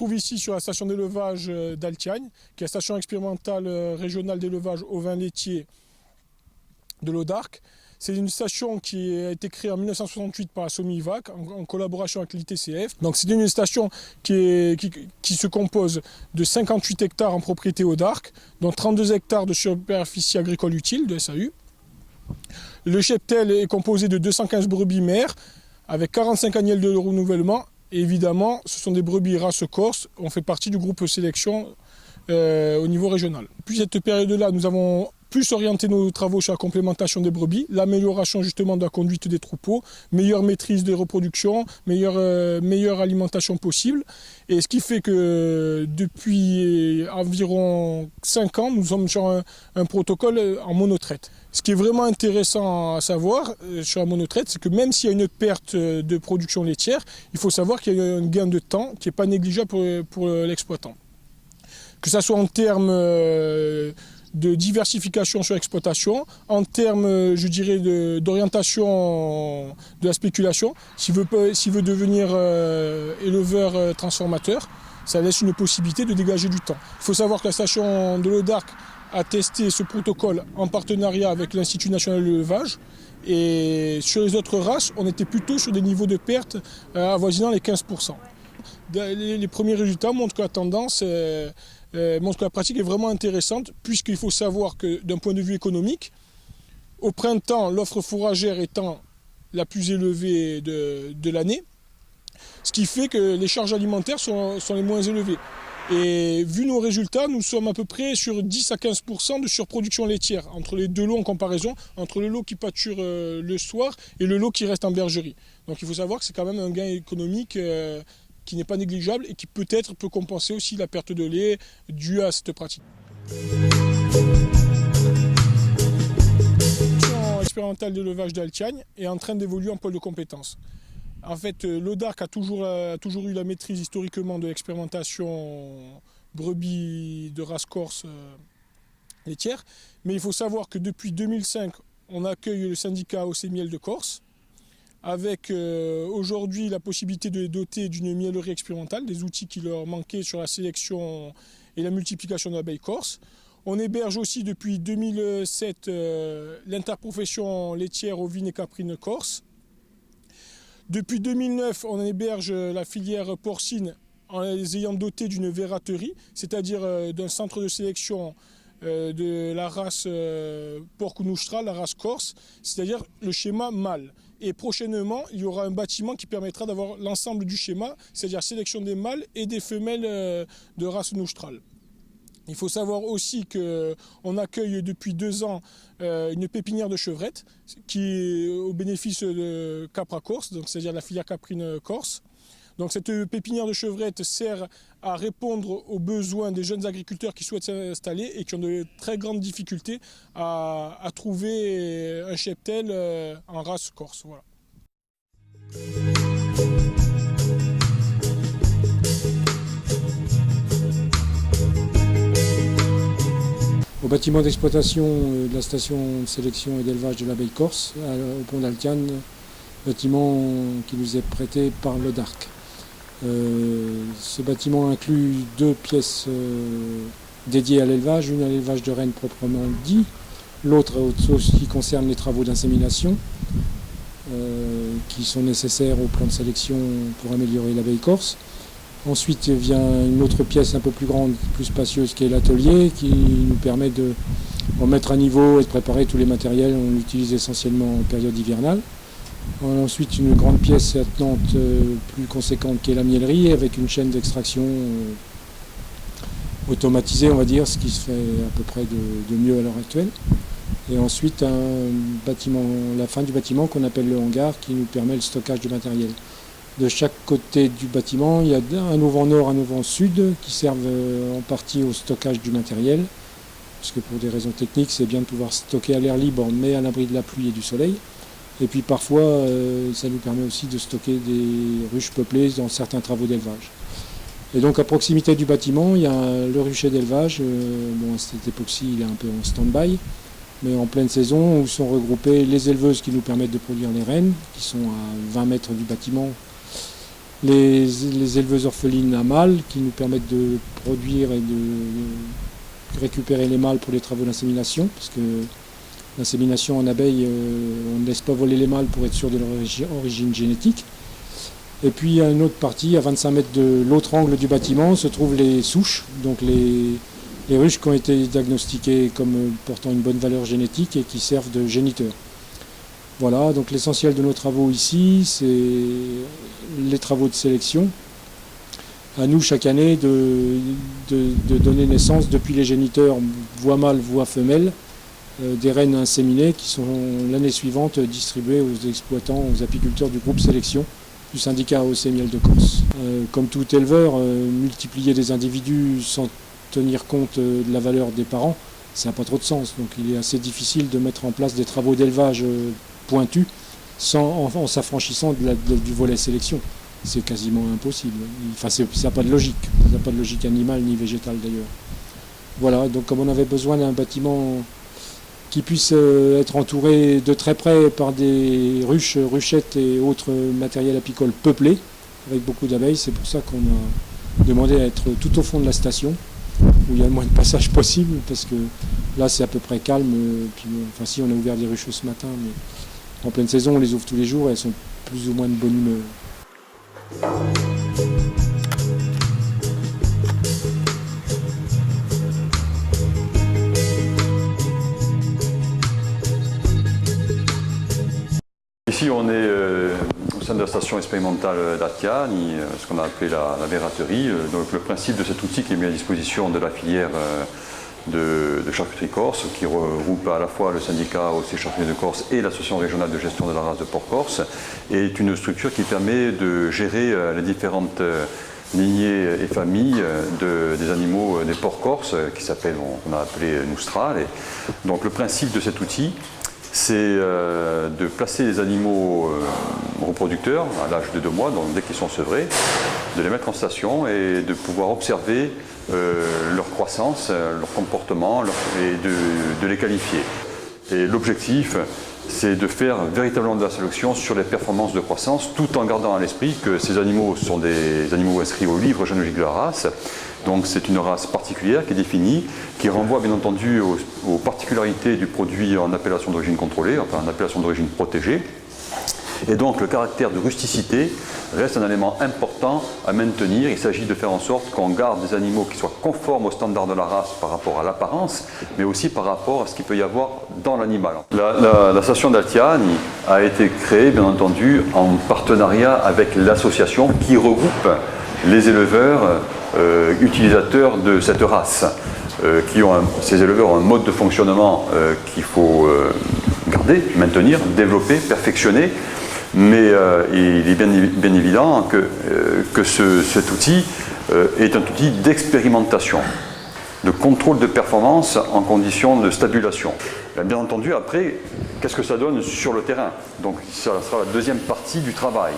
retrouve ici sur la station d'élevage d'Altiagne, qui est la station expérimentale régionale d'élevage au vin laitier de l'Audarc. C'est une station qui a été créée en 1968 par la Somivac en collaboration avec l'ITCF. Donc c'est une station qui se compose de 58 hectares en propriété Audarc, dont 32 hectares de superficie agricole utile de SAU. Le cheptel est composé de 215 brebis mères avec 45 agnelles de renouvellement. Et évidemment, ce sont des brebis race corse. On fait partie du groupe sélection au niveau régional. Depuis cette période-là, nous avons plus orienté nos travaux sur la complémentation des brebis, l'amélioration justement de la conduite des troupeaux, meilleure maîtrise des reproductions, meilleure alimentation possible. Et ce qui fait que depuis environ 5 ans, nous sommes sur un protocole en monotraite. Ce qui est vraiment intéressant à savoir sur la monotraite, c'est que même s'il y a une perte de production laitière, il faut savoir qu'il y a un gain de temps qui n'est pas négligeable pour l'exploitant. Que ce soit en termes de diversification sur l'exploitation, en termes, je dirais, d'orientation de la spéculation. S'il veut devenir éleveur transformateur, ça laisse une possibilité de dégager du temps. Il faut savoir que la station de l'Audarc a testé ce protocole en partenariat avec l'Institut national de l'élevage. Et sur les autres races, on était plutôt sur des niveaux de perte avoisinant les 15%. Les premiers résultats montrent que la tendance montre que la pratique est vraiment intéressante, puisqu'il faut savoir que d'un point de vue économique, au printemps, l'offre fourragère étant la plus élevée de l'année, ce qui fait que les charges alimentaires sont les moins élevées. Et vu nos résultats, nous sommes à peu près sur 10 à 15% de surproduction laitière, entre les deux lots en comparaison, entre le lot qui pâture le soir et le lot qui reste en bergerie. Donc il faut savoir que c'est quand même un gain économique qui n'est pas négligeable et qui peut-être peut compenser aussi la perte de lait due à cette pratique. L'association expérimentale d'élevage d'Altiagne est en train d'évoluer en pôle de compétences. En fait, l'Audarc a toujours eu la maîtrise historiquement de l'expérimentation brebis de race corse laitière, mais il faut savoir que depuis 2005, on accueille le syndicat AOC Miel de Corse, avec aujourd'hui la possibilité de les doter d'une miellerie expérimentale, des outils qui leur manquaient sur la sélection et la multiplication d'abeilles corse. On héberge aussi depuis 2007 l'interprofession laitière ovine et caprine corse. Depuis 2009, on héberge la filière porcine en les ayant dotés d'une verraterie, c'est-à-dire d'un centre de sélection de la race porc-noustral, la race corse, c'est-à-dire le schéma mâle. Et prochainement, il y aura un bâtiment qui permettra d'avoir l'ensemble du schéma, c'est-à-dire sélection des mâles et des femelles de race noustral. Il faut savoir aussi qu'on accueille depuis 2 ans une pépinière de chevrettes qui est au bénéfice de Capra Corse, c'est-à-dire la filière caprine corse. Donc cette pépinière de chevrettes sert à répondre aux besoins des jeunes agriculteurs qui souhaitent s'installer et qui ont de très grandes difficultés à trouver un cheptel en race corse. Voilà. Au bâtiment d'exploitation de la station de sélection et d'élevage de l'abeille corse, au pont d'Altiagne, bâtiment qui nous est prêté par l'Audarc. Ce bâtiment inclut 2 pièces dédiées à l'élevage, une à l'élevage de rennes proprement dit, l'autre qui concerne les travaux d'insémination qui sont nécessaires au plan de sélection pour améliorer l'abeille corse. Ensuite vient une autre pièce un peu plus grande, plus spacieuse, qui est l'atelier, qui nous permet de remettre à niveau et de préparer tous les matériels. On l'utilise essentiellement en période hivernale. Ensuite une grande pièce attenante plus conséquente qui est la miellerie, avec une chaîne d'extraction automatisée, on va dire, ce qui se fait à peu près de mieux à l'heure actuelle. Et ensuite la fin du bâtiment qu'on appelle le hangar, qui nous permet le stockage de matériel. De chaque côté du bâtiment, il y a un auvent nord, un auvent sud qui servent en partie au stockage du matériel, parce que pour des raisons techniques, c'est bien de pouvoir stocker à l'air libre, mais à l'abri de la pluie et du soleil. Et puis parfois, ça nous permet aussi de stocker des ruches peuplées dans certains travaux d'élevage. Et donc à proximité du bâtiment, il y a le rucher d'élevage. Bon, à cette époque-ci, il est un peu en stand-by, mais en pleine saison, où sont regroupées les éleveuses qui nous permettent de produire les rennes, qui sont à 20 mètres du bâtiment, les éleveuses orphelines à mâles qui nous permettent de produire et de récupérer les mâles pour les travaux d'insémination, parce que l'insémination en abeille, on ne laisse pas voler les mâles pour être sûr de leur origine génétique. Et puis à une autre partie, à 25 mètres de l'autre angle du bâtiment, se trouvent les souches, donc les ruches qui ont été diagnostiquées comme portant une bonne valeur génétique et qui servent de géniteurs. Voilà, donc l'essentiel de nos travaux ici, c'est les travaux de sélection. À nous, chaque année, de donner naissance, depuis les géniteurs, voie mâle, voie femelle, des reines inséminées qui sont l'année suivante distribuées aux exploitants, aux apiculteurs du groupe sélection du syndicat AOC Miel de Corse. Comme tout éleveur, multiplier des individus sans tenir compte de la valeur des parents, ça n'a pas trop de sens. Donc il est assez difficile de mettre en place des travaux d'élevage pointus en s'affranchissant du volet sélection. C'est quasiment impossible. Enfin, ça n'a pas de logique. Ça n'a pas de logique animale ni végétale d'ailleurs. Voilà, donc comme on avait besoin d'un bâtiment qui puisse être entouré de très près par des ruches, ruchettes et autres matériels apicoles peuplés, avec beaucoup d'abeilles, c'est pour ça qu'on a demandé à être tout au fond de la station, où il y a le moins de passage possible, parce que là c'est à peu près calme. Puis, enfin si, on a ouvert des ruches ce matin, mais en pleine saison on les ouvre tous les jours et elles sont plus ou moins de bonne humeur. Ici, on est au sein de la station expérimentale d'Atia, ce qu'on a appelé la verraterie. Donc, le principe de cet outil qui est mis à disposition de la filière de charcuterie corse, qui regroupe à la fois le syndicat AOC Charcuterie de Corse et l'association régionale de gestion de la race de porc corse, est une structure qui permet de gérer les différentes lignées et familles des animaux des porcs corse, qui s'appellent, on a appelé Noustral. Et donc, le principe de cet outil, c'est de placer les animaux reproducteurs à l'âge de 2 mois, donc dès qu'ils sont sevrés, de les mettre en station et de pouvoir observer leur croissance, leur comportement et de les qualifier. Et l'objectif, c'est de faire véritablement de la sélection sur les performances de croissance, tout en gardant à l'esprit que ces animaux sont des animaux inscrits au livre généalogique de la race. Donc c'est une race particulière qui est définie, qui renvoie bien entendu aux particularités du produit en appellation d'origine contrôlée, enfin en appellation d'origine protégée. Et donc le caractère de rusticité reste un élément important à maintenir. Il s'agit de faire en sorte qu'on garde des animaux qui soient conformes aux standards de la race par rapport à l'apparence, mais aussi par rapport à ce qu'il peut y avoir dans l'animal. La station d'Altiani a été créée bien entendu en partenariat avec l'association qui regroupe les éleveurs utilisateurs de cette race. Ces éleveurs ont un mode de fonctionnement qu'il faut garder, maintenir, développer, perfectionner. Mais il est bien évident que cet outil est un outil d'expérimentation, de contrôle de performance en conditions de stabulation. Bien entendu, après, qu'est-ce que ça donne sur le terrain? Donc ça sera la deuxième partie du travail,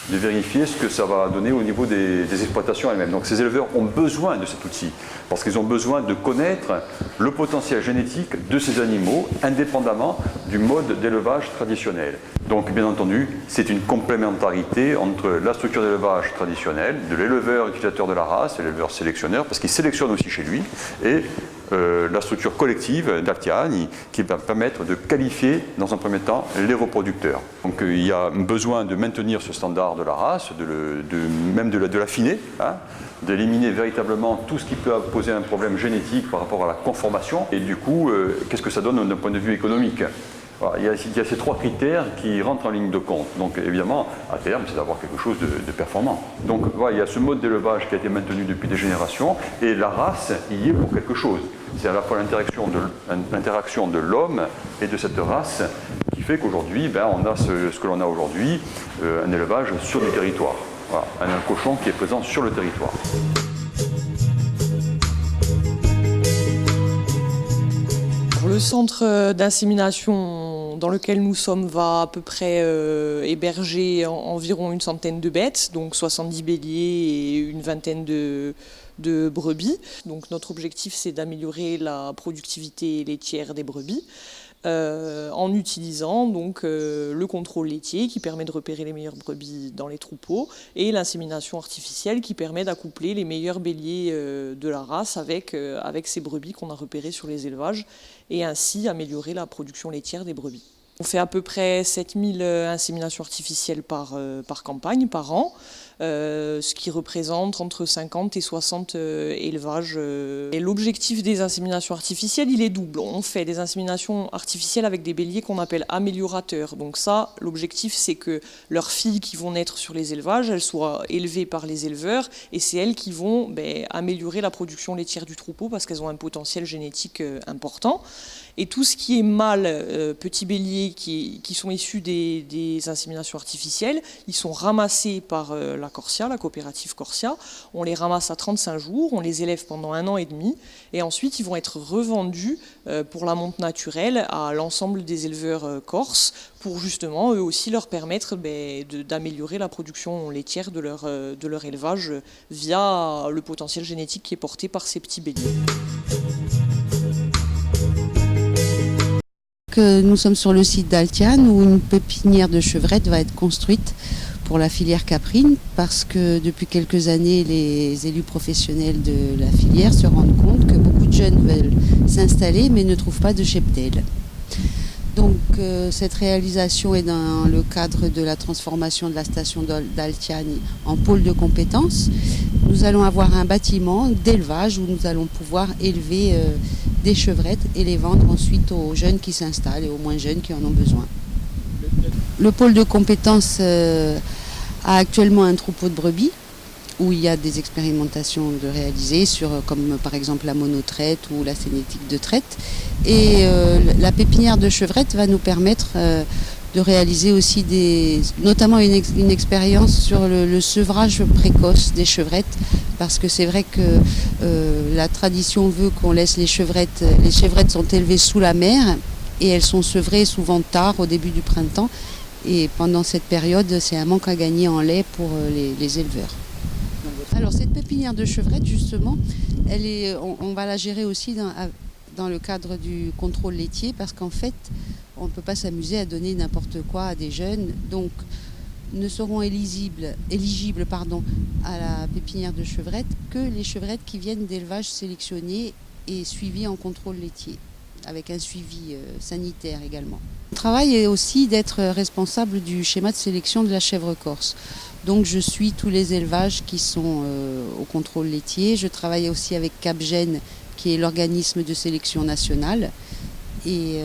de vérifier ce que ça va donner au niveau des exploitations elles-mêmes. Donc ces éleveurs ont besoin de cet outil, parce qu'ils ont besoin de connaître le potentiel génétique de ces animaux, indépendamment du mode d'élevage traditionnel. Donc bien entendu, c'est une complémentarité entre la structure d'élevage traditionnelle, de l'éleveur utilisateur de la race, et l'éleveur sélectionneur, parce qu'il sélectionne aussi chez lui, et la structure collective d'Altiani qui va permettre de qualifier dans un premier temps les reproducteurs. Donc il y a besoin de maintenir ce standard de la race, même de l'affiner, hein, d'éliminer véritablement tout ce qui peut poser un problème génétique par rapport à la conformation. Et du coup, qu'est-ce que ça donne d'un point de vue économique? Voilà, il y a ces 3 critères qui rentrent en ligne de compte. Donc évidemment, à terme, c'est d'avoir quelque chose de performant. Donc voilà, il y a ce mode d'élevage qui a été maintenu depuis des générations, et la race y est pour quelque chose. C'est à la fois l'interaction de l'homme et de cette race qui fait qu'aujourd'hui, on a ce que l'on a aujourd'hui, un élevage sur du territoire. Voilà, un cochon qui est présent sur le territoire. Le centre d'insémination dans lequel nous sommes va à peu près héberger environ une centaine de bêtes, donc 70 béliers et une vingtaine de brebis. Donc notre objectif, c'est d'améliorer la productivité laitière des brebis. en utilisant donc le contrôle laitier qui permet de repérer les meilleures brebis dans les troupeaux et l'insémination artificielle qui permet d'accoupler les meilleurs béliers de la race avec ces brebis qu'on a repérées sur les élevages et ainsi améliorer la production laitière des brebis. On fait à peu près 7000 inséminations artificielles par campagne, par an, ce qui représente entre 50 et 60 élevages. Et l'objectif des inséminations artificielles, il est double. On fait des inséminations artificielles avec des béliers qu'on appelle améliorateurs. Donc ça, l'objectif, c'est que leurs filles qui vont naître sur les élevages, elles soient élevées par les éleveurs et c'est elles qui vont améliorer la production laitière du troupeau parce qu'elles ont un potentiel génétique important. Et tout ce qui est mâle, petits béliers qui sont issus des inséminations artificielles, ils sont ramassés par la Corsia, la coopérative Corsia. On les ramasse à 35 jours, on les élève pendant 1 an et demi et ensuite ils vont être revendus pour la monte naturelle à l'ensemble des éleveurs corses pour justement eux aussi leur permettre d'améliorer la production laitière de leur élevage via le potentiel génétique qui est porté par ces petits béliers. Nous sommes sur le site d'Altiane où une pépinière de chevrettes va être construite pour la filière caprine parce que depuis quelques années, les élus professionnels de la filière se rendent compte que beaucoup de jeunes veulent s'installer mais ne trouvent pas de cheptel. Donc cette réalisation est dans le cadre de la transformation de la station d'Altiane en pôle de compétences. Nous allons avoir un bâtiment d'élevage où nous allons pouvoir élever des chevrettes et les vendre ensuite aux jeunes qui s'installent et aux moins jeunes qui en ont besoin. Le pôle de compétences a actuellement un troupeau de brebis où il y a des expérimentations de réaliser comme par exemple la monotraite ou la sénétique de traite. Et la pépinière de chevrettes va nous permettre de réaliser aussi notamment une expérience sur le sevrage précoce des chevrettes parce que c'est vrai que la tradition veut qu'on laisse les chevrettes sont élevées sous la mer et elles sont sevrées souvent tard au début du printemps et pendant cette période c'est un manque à gagner en lait pour les éleveurs. Alors cette pépinière de chevrettes justement, on va la gérer aussi dans le cadre du contrôle laitier parce qu'en fait on ne peut pas s'amuser à donner n'importe quoi à des jeunes, donc ne seront éligibles à la pépinière de chevrettes que les chevrettes qui viennent d'élevages sélectionnés et suivis en contrôle laitier, avec un suivi sanitaire également. Le travail est aussi d'être responsable du schéma de sélection de la chèvre corse. Donc je suis tous les élevages qui sont au contrôle laitier. Je travaille aussi avec Capgène, qui est l'organisme de sélection nationale, et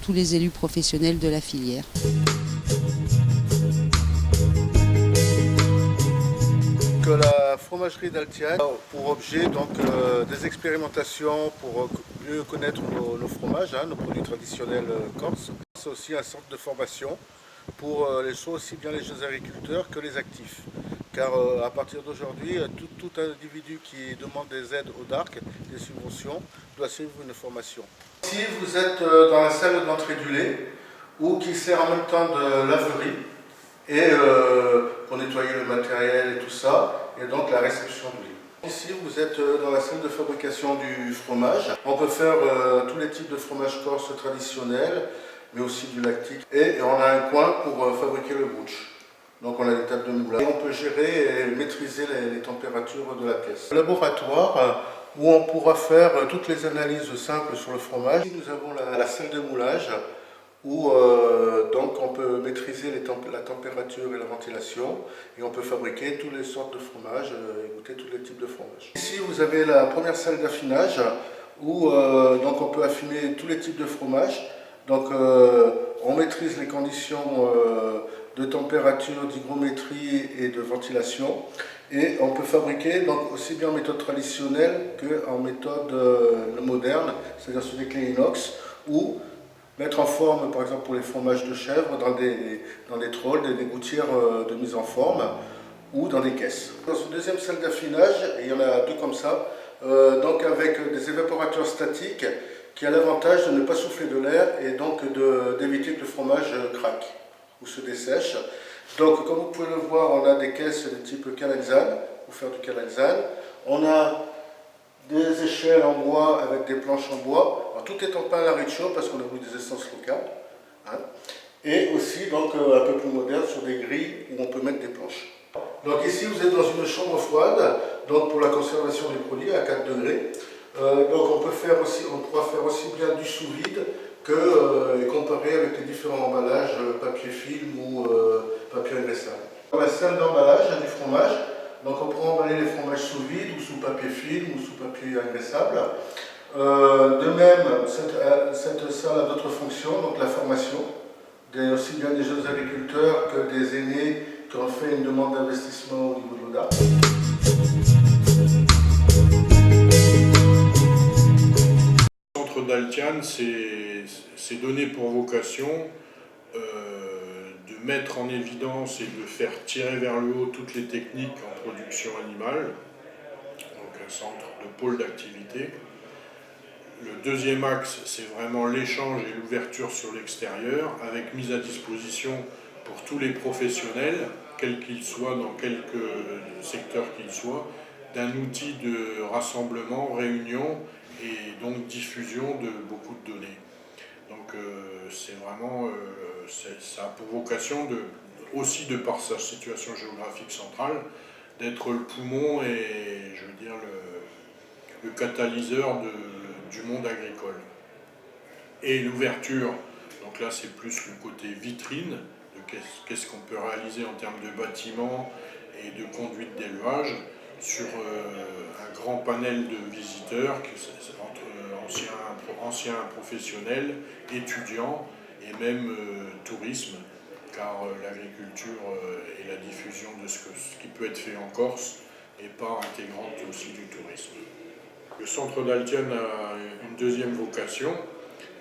tous les élus professionnels de la filière. La fromagerie d'Altiane a pour objet des expérimentations pour mieux connaître nos fromages, nos produits traditionnels corses. C'est aussi un centre de formation pour aussi bien les jeunes agriculteurs que les actifs. Car à partir d'aujourd'hui, tout individu qui demande des aides au DARC, des subventions, doit suivre une formation. Ici, vous êtes dans la salle d'entrée du lait, qui sert en même temps de laverie et pour nettoyer le matériel et tout ça, et donc la réception du lait. Ici, vous êtes dans la salle de fabrication du fromage. On peut faire tous les types de fromage corse traditionnels, mais aussi du lactique. Et on a un coin pour fabriquer le butch. Donc on a des tables de moulage. Et on peut gérer et maîtriser les températures de la pièce. Un laboratoire où on pourra faire toutes les analyses simples sur le fromage. Ici, nous avons la salle de moulage où donc on peut maîtriser la température et la ventilation et on peut fabriquer toutes les sortes de fromages et goûter tous les types de fromages. Ici vous avez la première salle d'affinage où donc on peut affiner tous les types de fromages. Donc on maîtrise les conditions de température, d'hygrométrie et de ventilation et on peut fabriquer donc aussi bien en méthode traditionnelle qu'en méthode moderne, c'est-à-dire sur des clés inox ou mettre en forme, par exemple pour les fromages de chèvre, dans des trolls, des gouttières de mise en forme ou dans des caisses. Dans une deuxième salle d'affinage, et il y en a 2 comme ça, donc avec des évaporateurs statiques qui a l'avantage de ne pas souffler de l'air et donc d'éviter que le fromage craque ou se dessèche. Donc comme vous pouvez le voir, on a des caisses de type Calanzane, pour faire du Calanzane. On a des échelles en bois avec des planches en bois. Alors, tout est en pain à la richo parce qu'on a voulu des essences locales. Hein. Et aussi donc un peu plus moderne sur des grilles où on peut mettre des planches. Donc ici vous êtes dans une chambre froide, donc pour la conservation des produits à 4 degrés. Donc on pourra faire aussi bien du sous-vide que comparer avec les différents emballages papier film ou papier engraissable. Dans la salle d'emballage du fromage, donc on pourra emballer les fromages sous vide ou sous papier film ou sous papier engraissable. De même, cette salle a d'autres fonctions, donc la formation, aussi bien des jeunes agriculteurs que des aînés qui ont fait une demande d'investissement au niveau de l'ODA. Le centre d'Altiane s'est donné pour vocation de mettre en évidence et de faire tirer vers le haut toutes les techniques en production animale, donc un centre de pôle d'activité. Le deuxième axe, c'est vraiment l'échange et l'ouverture sur l'extérieur, avec mise à disposition pour tous les professionnels, quels qu'ils soient, dans quelque secteur qu'ils soient, d'un outil de rassemblement, réunion et donc diffusion de beaucoup de données. Donc c'est vraiment, ça a pour vocation aussi de par sa situation géographique centrale, d'être le poumon et je veux dire le catalyseur du monde agricole. Et l'ouverture, donc là c'est plus le côté vitrine, de qu'est-ce qu'on peut réaliser en termes de bâtiments et de conduite d'élevage sur un grand panel de visiteurs entre anciens professionnels, étudiants et même tourisme, car l'agriculture et la diffusion de ce qui peut être fait en Corse est part intégrante aussi du tourisme. Le centre d'Altiane a une deuxième vocation,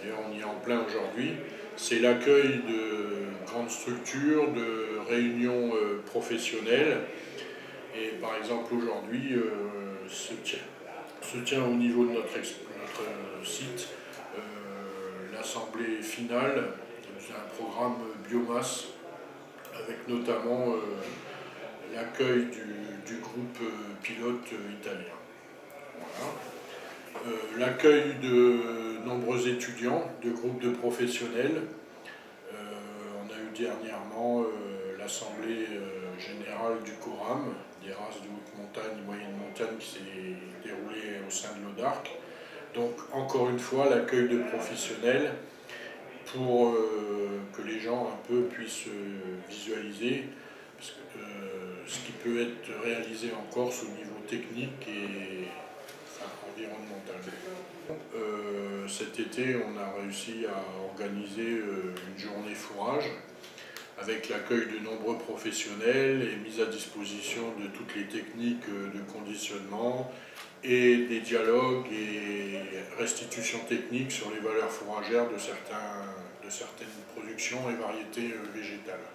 et on y est en plein aujourd'hui, c'est l'accueil de grandes structures, de réunions professionnelles. Et par exemple aujourd'hui se tient au niveau de notre site l'assemblée finale d'un programme biomasse avec notamment l'accueil du groupe pilote italien. Voilà. L'accueil de nombreux étudiants, de groupes de professionnels. On a eu dernièrement l'assemblée générale du CORAM, des races de haute montagne et moyenne montagne qui s'est déroulée au sein de l'ODARC. Donc encore une fois l'accueil de professionnels pour que les gens un peu puissent visualiser ce qui peut être réalisé en Corse au niveau technique et environnemental. Cet été on a réussi à organiser une journée fourrage avec l'accueil de nombreux professionnels et mise à disposition de toutes les techniques de conditionnement et des dialogues et restitutions techniques sur les valeurs fourragères de certaines productions et variétés végétales.